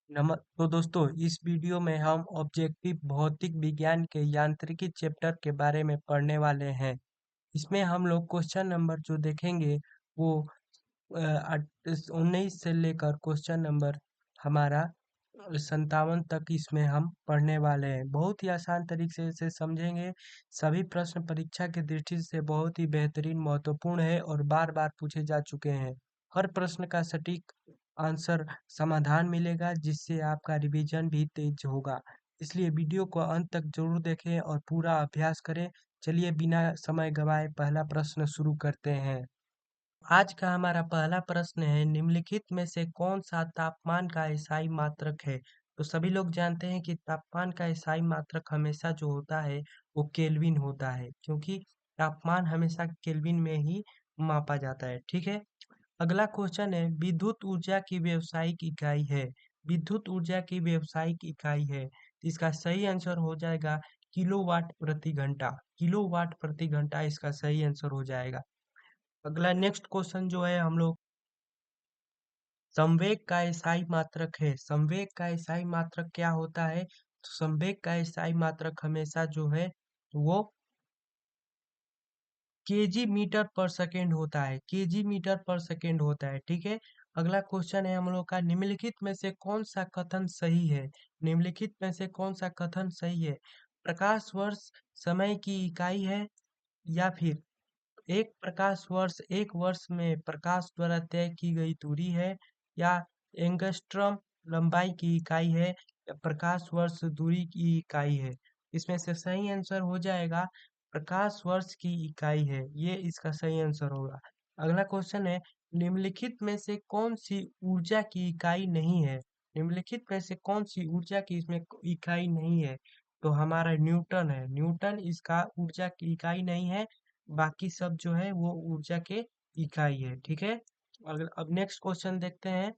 तो दोस्तों इस वीडियो में हम ऑब्जेक्टिव भौतिक विज्ञान के यांत्रिकी चैप्टर के बारे में पढ़ने वाले हैं। इसमें हम लोग क्वेश्चन नंबर जो देखेंगे वो 19 से लेकर क्वेश्चन नंबर हमारा 57 तक इसमें हम पढ़ने वाले हैं। बहुत ही आसान तरीके से समझेंगे। सभी प्रश्न परीक्षा की दृष्टि से बहुत ही बेहतरीन महत्वपूर्ण है और बार बार पूछे जा चुके हैं। हर प्रश्न का सटीक आंसर समाधान मिलेगा जिससे आपका रिवीजन भी तेज होगा। इसलिए वीडियो को अंत तक जरूर देखें और पूरा अभ्यास करें। चलिए बिना समय गवाए पहला प्रश्न शुरू करते हैं। आज का हमारा पहला प्रश्न है, निम्नलिखित में से कौन सा तापमान का इकाई मात्रक है? तो सभी लोग जानते हैं कि तापमान का इकाई मात्रक हमेशा जो होता है वो केल्विन होता है, क्योंकि तापमान हमेशा केल्विन में ही मापा जाता है। ठीक है। अगला क्वेश्चन है, विद्युत ऊर्जा की व्यावसायिक इकाई है। विद्युत ऊर्जा की व्यावसायिक इकाई है, इसका सही आंसर हो जाएगा किलोवाट प्रति घंटा। किलोवाट प्रति घंटा इसका सही आंसर हो जाएगा। अगला नेक्स्ट क्वेश्चन जो है हम लोग, संवेग का एसआई मात्रक है। संवेग का एसआई मात्रक क्या होता है? तो संवेग का एसआई मात्रक हमेशा जो है वो केजी मीटर पर सेकेंड होता है। केजी मीटर पर सेकेंड होता है। ठीक है। अगला क्वेश्चन है हम लोग का, निम्नलिखित में से कौन सा कथन सही है? निम्नलिखित में से कौन सा कथन सही है? प्रकाश वर्ष समय की इकाई है, या फिर एक प्रकाश वर्ष एक वर्ष में प्रकाश द्वारा तय की गई दूरी है, या एंगस्ट्रॉम लंबाई की इकाई है, या प्रकाश वर्ष दूरी की इकाई है? इसमें से सही आंसर हो जाएगा प्रकाश वर्ष की इकाई है, ये इसका सही आंसर होगा। अगला क्वेश्चन है, निम्नलिखित में से कौन सी ऊर्जा की इकाई नहीं है? निम्नलिखित में से कौन सी ऊर्जा की इसमें इकाई नहीं है? तो हमारा न्यूटन है। न्यूटन इसका ऊर्जा की इकाई नहीं है, बाकी सब जो है वो ऊर्जा के इकाई है। ठीक है। अगर अब नेक्स्ट क्वेश्चन देखते हैं,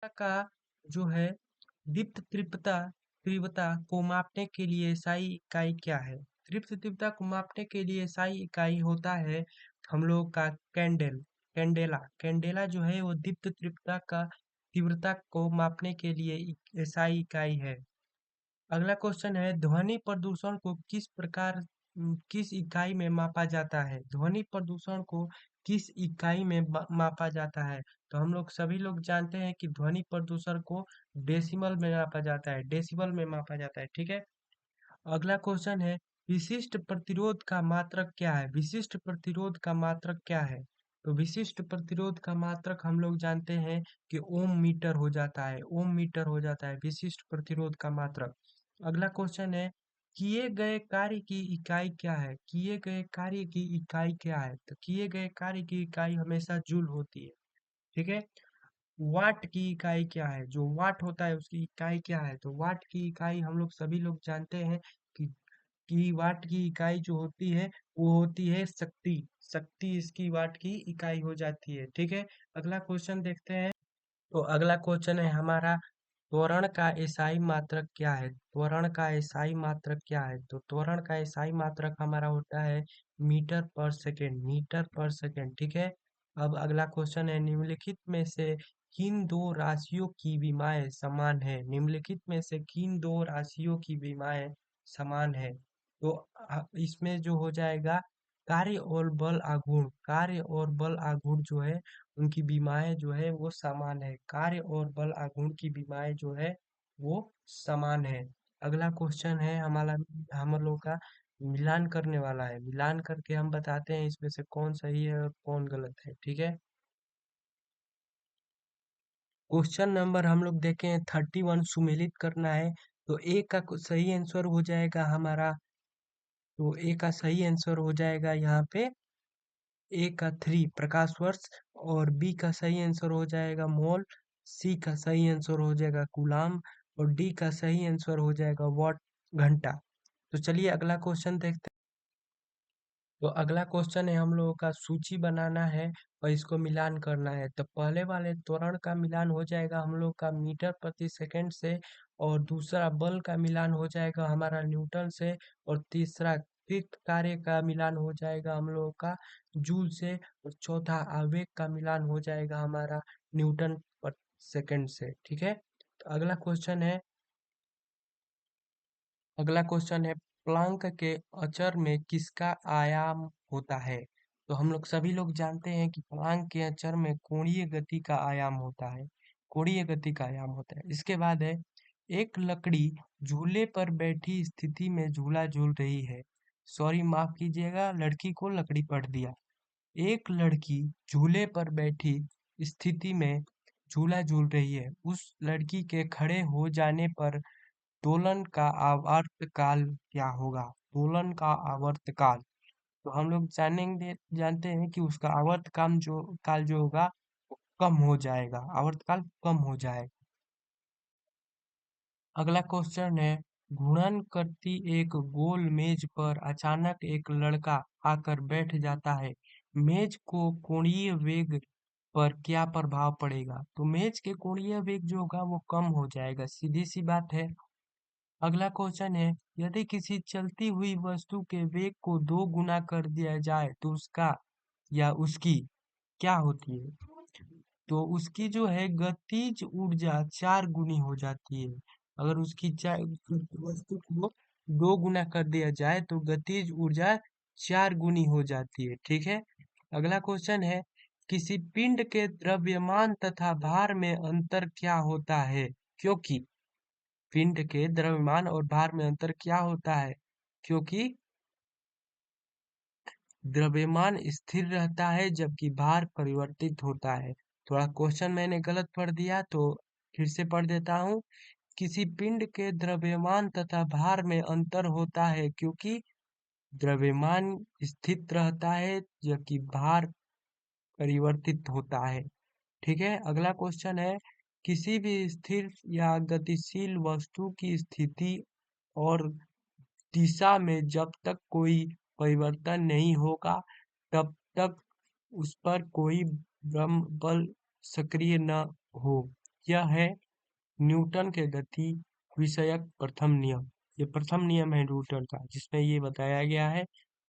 का जो है दीप्त तीव्रता तीव्रता को मापने के लिए SI इकाई क्या है? दीप्त तीव्रता को मापने के लिए SI इकाई होता है हम लोग का कैंडेला। कैंडेला जो है वो दीप्त तीव्रता को मापने के लिए SI इकाई है। अगला क्वेश्चन है, ध्वनि प्रदूषण को किस इकाई में मापा जाता है? ध्वनि प्रदूषण को किस इकाई में मापा जाता है? तो हम लोग सभी लोग जानते हैं कि ध्वनि प्रदूषण को डेसिमल में मापा जाता है। डेसिबल में मापा जाता है। ठीक है। अगला क्वेश्चन है, विशिष्ट प्रतिरोध का मात्रक क्या है? विशिष्ट प्रतिरोध का मात्रक क्या है? तो विशिष्ट प्रतिरोध का मात्रक हम लोग जानते हैं कि ओम मीटर हो जाता है। ओम मीटर हो जाता है विशिष्ट प्रतिरोध का मात्रक। अगला क्वेश्चन है, किए गए कार्य की इकाई क्या है? किए गए कार्य की इकाई क्या है? तो किए गए कार्य की इकाई हमेशा जूल होती है। ठीक है। वाट की इकाई क्या है? जो वाट होता है उसकी इकाई क्या है? तो वाट की इकाई हम लोग सभी लोग जानते हैं कि वाट की इकाई जो होती है वो होती है शक्ति। शक्ति इसकी वाट की इकाई हो जाती है। ठीक है। अगला क्वेश्चन देखते हैं। तो अगला क्वेश्चन है हमारा, त्वरण का एसआई मात्रक क्या है? त्वरण का एसआई मात्रक क्या है? तो त्वरण का एसआई मात्रक हमारा होता है मीटर पर सेकेंड। मीटर पर सेकेंड। ठीक है। अब अगला क्वेश्चन है, निम्नलिखित में से किन दो राशियों की विमाएं समान है? निम्नलिखित में से किन दो राशियों की विमाएं समान है? तो इसमें जो हो जाएगा, कार्य और बल आघूर्ण। कार्य और बल आघूर्ण जो है उनकी विमाएं जो है वो समान है। कार्य और बल आघूर्ण की विमाएं जो है वो समान है। अगला क्वेश्चन है हमारा, हम लोग का मिलान करने वाला है। मिलान करके हम बताते हैं इसमें से कौन सही है और कौन गलत है। ठीक है। क्वेश्चन नंबर हम लोग देखें 31, सुमेलित करना है। तो ए का सही आंसर हो जाएगा हमारा, तो ए का सही आंसर हो जाएगा यहाँ पे ए का 3 प्रकाश वर्ष, और बी का सही आंसर हो जाएगा मोल, सी का सही आंसर हो जाएगा कूलाम, और डी का सही आंसर हो जाएगा वॉट घंटा। तो चलिए अगला क्वेश्चन देखते हैं। तो अगला क्वेश्चन है हम लोगों का, सूची बनाना है और इसको मिलान करना है। तो पहले वाले त्वरण का मिलान हो जाएगा हम लोग का मीटर प्रति सेकंड से, और दूसरा बल का मिलान हो जाएगा हमारा न्यूटन से, और तीसरा कृत कार्य का मिलान हो जाएगा हम लोगों का जूल से, और चौथा आवेग का मिलान हो जाएगा हमारा न्यूटन पर सेकंड से। ठीक है। तो अगला क्वेश्चन है अगला क्वेश्चन है प्लैंक के अचर में किसका आयाम होता है? तो हम लोग सभी लोग जानते हैं कि प्लैंक के अचर में कोणीय गति का आयाम होता है। कोणीय गति का आयाम होता है। इसके बाद है एक लकड़ी झूले पर बैठी स्थिति में झूला झूल रही है। सॉरी, माफ कीजिएगा, लड़की को लकड़ी पढ़ दिया। एक लड़की झूले पर बैठी स्थिति में झूला झूल रही है। उस लड़की के खड़े हो जाने पर दोलन का आवर्तकाल क्या होगा? दोलन का आवर्तकाल। तो हम लोग जानते हैं कि उसका आवर्त काल जो होगा वो कम हो जाएगा, आवर्तकाल कम हो जाएगा। अगला क्वेश्चन है घूर्णन करती एक गोल मेज पर अचानक एक लड़का आकर बैठ जाता है। मेज को कोणीय वेग पर क्या प्रभाव पड़ेगा? तो मेज के कोणीय वेग जो होगा वो कम हो जाएगा, सीधी सी बात है। अगला क्वेश्चन है यदि किसी चलती हुई वस्तु के वेग को 2 गुना कर दिया जाए तो उसका या उसकी क्या होती है? तो उसकी जो है गतिज ऊर्जा 4 गुनी हो जाती है। अगर उसकी वस्तु को 2 गुना कर दिया जाए तो गतिज ऊर्जा 4 गुनी हो जाती है। ठीक है। अगला क्वेश्चन है किसी पिंड के द्रव्यमान तथा भार में अंतर क्या होता है? क्योंकि पिंड के द्रव्यमान और भार में अंतर क्या होता है? क्योंकि द्रव्यमान स्थिर रहता है जबकि भार परिवर्तित होता है। थोड़ा क्वेश्चन मैंने गलत पढ़ दिया तो फिर से पढ़ देता हूँ। किसी पिंड के द्रव्यमान तथा भार में अंतर होता है क्योंकि द्रव्यमान स्थित रहता है जबकि भार परिवर्तित होता है। ठीक है। अगला क्वेश्चन है किसी भी स्थिर या गतिशील वस्तु की स्थिति और दिशा में जब तक कोई परिवर्तन नहीं होगा तब तक उस पर कोई ब्रह्म बल सक्रिय न हो। यह है न्यूटन के गति विषयक प्रथम नियम। ये प्रथम नियम है न्यूटन का जिसमें ये बताया गया है।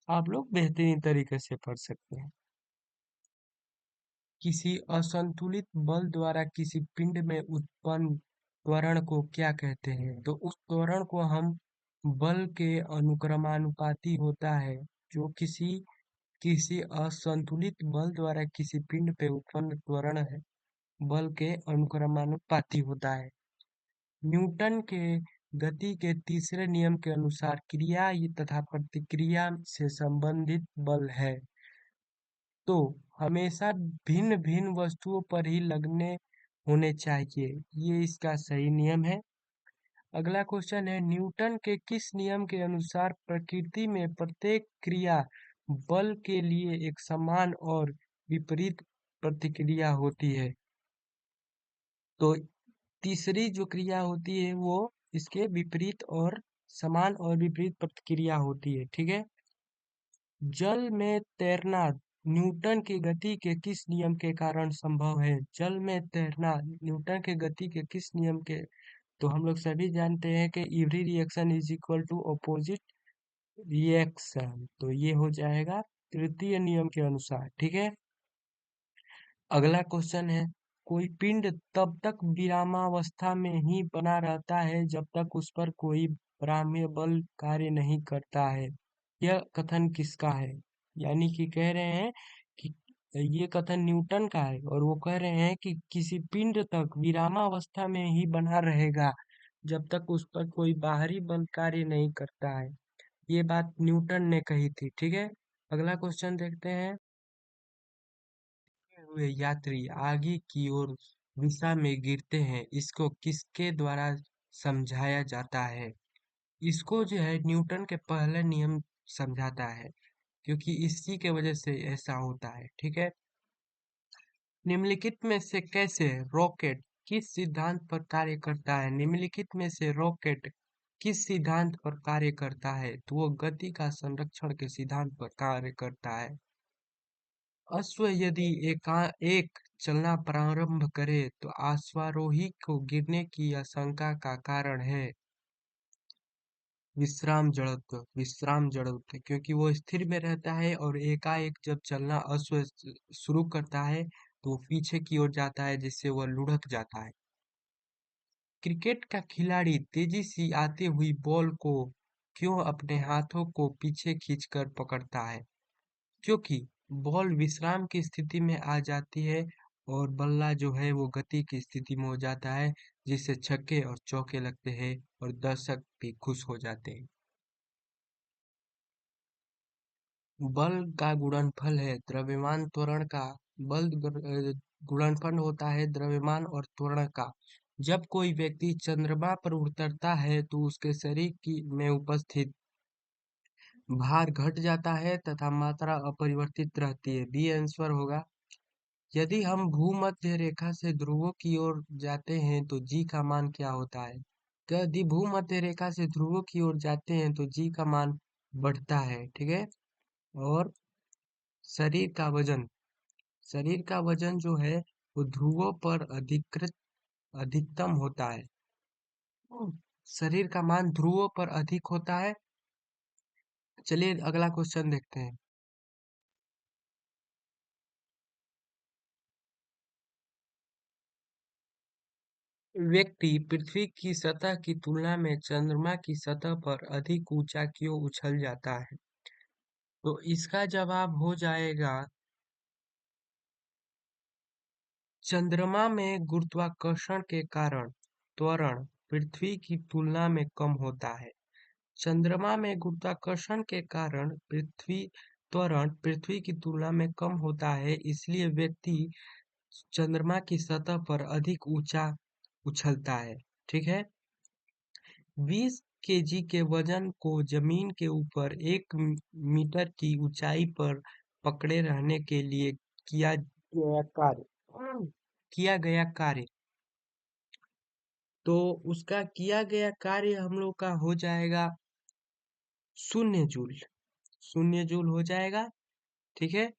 आप लोग बेहतरीन तरीके से पढ़ सकते हैं। किसी असंतुलित बल द्वारा किसी पिंड में उत्पन्न त्वरण को क्या कहते हैं? तो उस त्वरण को हम बल के अनुक्रमानुपाती होता है जो किसी किसी असंतुलित बल द्वारा किसी पिंड पे उत्पन्न त्वरण है बल के अनुक्रमानुपाती होता है। न्यूटन के गति के तीसरे नियम के अनुसार क्रिया तथा प्रतिक्रिया से संबंधित बल है तो हमेशा भिन्न भिन्न वस्तुओं पर ही लगने होने चाहिए। ये इसका सही नियम है। अगला क्वेश्चन है न्यूटन के किस नियम के अनुसार प्रकृति में प्रत्येक क्रिया बल के लिए एक समान और विपरीत प्रतिक्रिया होती है? तो तीसरी जो क्रिया होती है वो इसके विपरीत और समान और विपरीत प्रतिक्रिया होती है। ठीक है। जल में तैरना न्यूटन की गति के किस नियम के कारण संभव है? जल में तैरना न्यूटन के गति के किस नियम के? तो हम लोग सभी जानते हैं कि every reaction is equal to opposite reaction. तो ये हो जाएगा तृतीय नियम के अनुसार। ठीक है। अगला क्वेश्चन है कोई पिंड तब तक विरामावस्था में ही बना रहता है जब तक उस पर कोई बाह्य बल कार्य नहीं करता है। यह कथन किसका है? यानी कि कह रहे हैं कि ये कथन न्यूटन का है और वो कह रहे हैं कि किसी पिंड तक विरामावस्था में ही बना रहेगा जब तक उस पर कोई बाहरी बल कार्य नहीं करता है। ये बात न्यूटन ने कही थी। ठीक है। अगला क्वेश्चन देखते हैं हुए यात्री आगे की ओर दिशा में गिरते हैं इसको किसके द्वारा समझाया जाता है? इसको जो है न्यूटन के पहले नियम समझाता है क्योंकि इसी के वजह से ऐसा होता है। ठीक है। निम्नलिखित में से कैसे रॉकेट किस सिद्धांत पर कार्य करता है? निम्नलिखित में से रॉकेट किस सिद्धांत पर कार्य करता है? तो वो गति का संरक्षण के सिद्धांत पर कार्य करता है। अश्व यदि एकाएक चलना प्रारंभ करे तो अश्वारोही को गिरने की आशंका का कारण है विश्राम जड़त्व क्योंकि वो स्थिर में रहता है और एकाएक जब चलना अश्व शुरू करता है तो वो पीछे की ओर जाता है जिससे वह लुढ़क जाता है। क्रिकेट का खिलाड़ी तेजी से आती हुई बॉल को क्यों अपने हाथों को पीछे खींचकर पकड़ता है? क्योंकि बॉल विश्राम की स्थिति में आ जाती है और बल्ला जो है वो गति की स्थिति में हो जाता है, जिससे छक्के और चौके लगते हैं और दर्शक भी खुश हो जाते हैं। बल का गुणनफल है द्रव्यमान त्वरण का। गुणनफल होता है द्रव्यमान और त्वरण का। जब कोई व्यक्ति चंद्रमा पर उतरता है तो उसके शरीर की में उपस्थित भार घट जाता है तथा मात्रा अपरिवर्तित रहती है। बी आंसर होगा। यदि हम भूमध्य रेखा से ध्रुवों की ओर जाते हैं तो जी का मान क्या होता है? यदि भूमध्य रेखा से ध्रुवों की ओर जाते हैं तो जी का मान बढ़ता है, ठीक है। और शरीर का वजन, शरीर का वजन जो है वो ध्रुवों पर अधिकतम होता है। शरीर का मान ध्रुवों पर अधिक होता है। चलिए अगला क्वेश्चन देखते हैं। व्यक्ति पृथ्वी की सतह की तुलना में चंद्रमा की सतह पर अधिक ऊंचा क्यों उछल जाता है? तो इसका जवाब हो जाएगा, चंद्रमा में गुरुत्वाकर्षण के कारण त्वरण पृथ्वी की तुलना में कम होता है। चंद्रमा में गुरुत्वाकर्षण के कारण पृथ्वी त्वरण पृथ्वी की तुलना में कम होता है, इसलिए व्यक्ति चंद्रमा की सतह पर अधिक ऊंचा उछलता है, ठीक है। 20 केजी के वजन को जमीन के ऊपर 1 मीटर की ऊंचाई पर पकड़े रहने के लिए किया गया कार्य, तो उसका किया गया कार्य हम लोग का हो जाएगा 0 जूल। 0 जूल हो जाएगा, ठीक है।